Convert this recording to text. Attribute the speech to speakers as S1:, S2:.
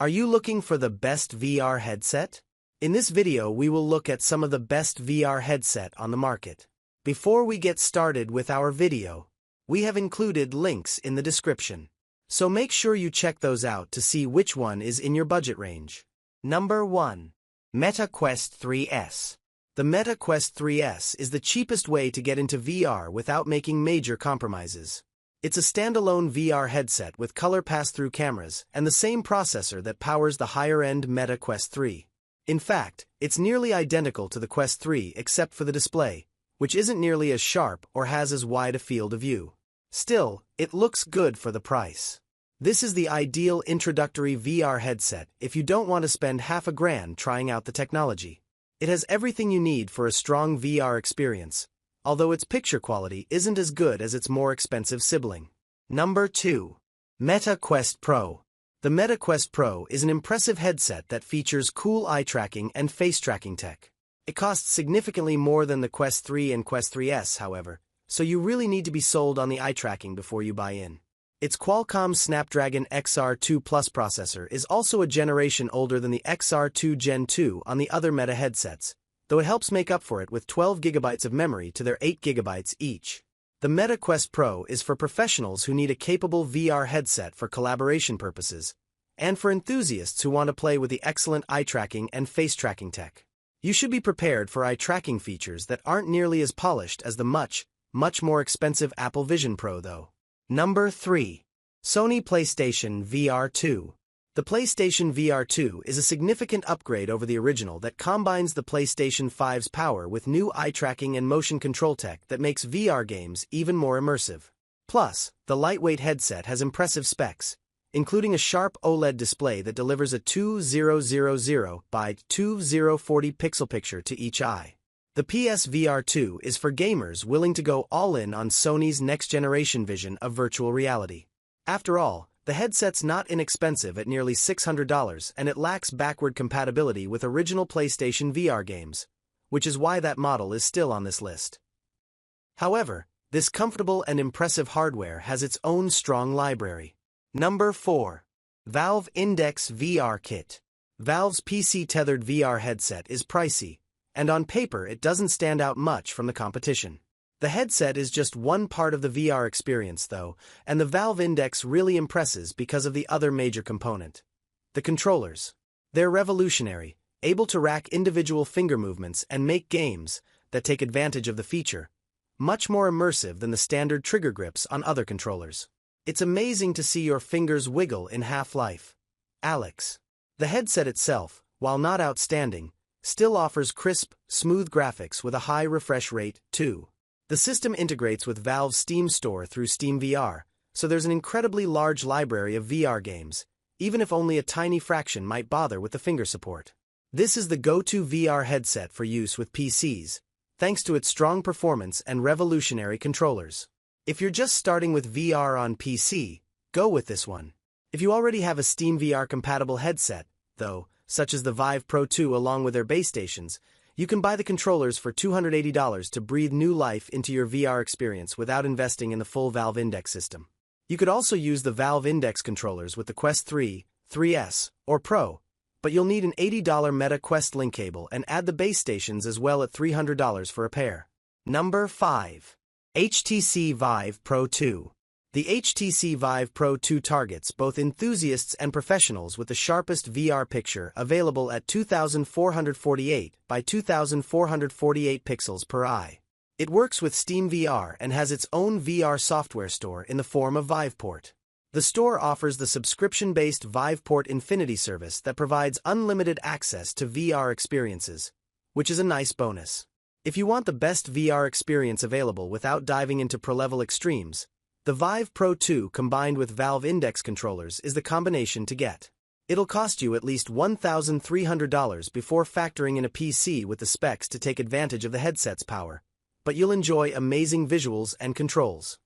S1: Are you looking for the best VR headset? In this video, we will look at some of the best VR headset on the market. Before we get started with our video, we have included links in the description. So make sure you check those out to see which one is in your budget range. Number 1. Meta Quest 3S. The Meta Quest 3S is the cheapest way to get into VR without making major compromises. It's a standalone VR headset with color pass-through cameras and the same processor that powers the higher-end Meta Quest 3. In fact, it's nearly identical to the Quest 3 except for the display, which isn't nearly as sharp or has as wide a field of view. Still, it looks good for the price. This is the ideal introductory VR headset if you don't want to spend $1,000 trying out the technology. It has everything you need for a strong VR experience, although its picture quality isn't as good as its more expensive sibling. Number 2. Meta Quest Pro. The Meta Quest Pro is an impressive headset that features cool eye tracking and face tracking tech. It costs significantly more than the Quest 3 and Quest 3S, however, so you really need to be sold on the eye tracking before you buy in. Its Qualcomm Snapdragon XR2 Plus processor is also a generation older than the XR2 Gen 2 on the other Meta headsets, though it helps make up for it with 12 GB of memory to their 8 GB each. The Meta Quest Pro is for professionals who need a capable VR headset for collaboration purposes, and for enthusiasts who want to play with the excellent eye tracking and face tracking tech. You should be prepared for eye tracking features that aren't nearly as polished as the much more expensive Apple Vision Pro though. Number 3. Sony PlayStation VR 2. The PlayStation VR 2 is a significant upgrade over the original that combines the PlayStation 5's power with new eye tracking and motion control tech that makes VR games even more immersive. Plus, the lightweight headset has impressive specs, including a sharp OLED display that delivers a 2000 by 2040 pixel picture to each eye. The PSVR 2 is for gamers willing to go all in on Sony's next-generation vision of virtual reality. After all, the headset's not inexpensive at nearly $600 and it lacks backward compatibility with original PlayStation VR games, which is why that model is still on this list. However, this comfortable and impressive hardware has its own strong library. Number 4. Valve Index VR Kit. Valve's PC-tethered VR headset is pricey, and on paper it doesn't stand out much from the competition. The headset is just one part of the VR experience though, and the Valve Index really impresses because of the other major component: the controllers. They're revolutionary, able to rack individual finger movements and make games that take advantage of the feature much more immersive than the standard trigger grips on other controllers. It's amazing to see your fingers wiggle in Half-Life Alyx. The headset itself, while not outstanding, still offers crisp, smooth graphics with a high refresh rate, too. The system integrates with Valve's Steam Store through SteamVR, so there's an incredibly large library of VR games, even if only a tiny fraction might bother with the finger support. This is the go-to VR headset for use with PCs, thanks to its strong performance and revolutionary controllers. If you're just starting with VR on PC, go with this one. If you already have a SteamVR-compatible headset, though, such as the Vive Pro 2 along with their base stations, you can buy the controllers for $280 to breathe new life into your VR experience without investing in the full Valve Index system. You could also use the Valve Index controllers with the Quest 3, 3S, or Pro, but you'll need an $80 Meta Quest link cable and add the base stations as well at $300 for a pair. Number 5. HTC Vive Pro 2. The HTC Vive Pro 2 targets both enthusiasts and professionals with the sharpest VR picture available at 2448 by 2448 pixels per eye. It works with SteamVR and has its own VR software store in the form of Viveport. The store offers the subscription-based Viveport Infinity service that provides unlimited access to VR experiences, which is a nice bonus. If you want the best VR experience available without diving into pro-level extremes, the Vive Pro 2 combined with Valve Index controllers is the combination to get. It'll cost you at least $1,300 before factoring in a PC with the specs to take advantage of the headset's power, but you'll enjoy amazing visuals and controls.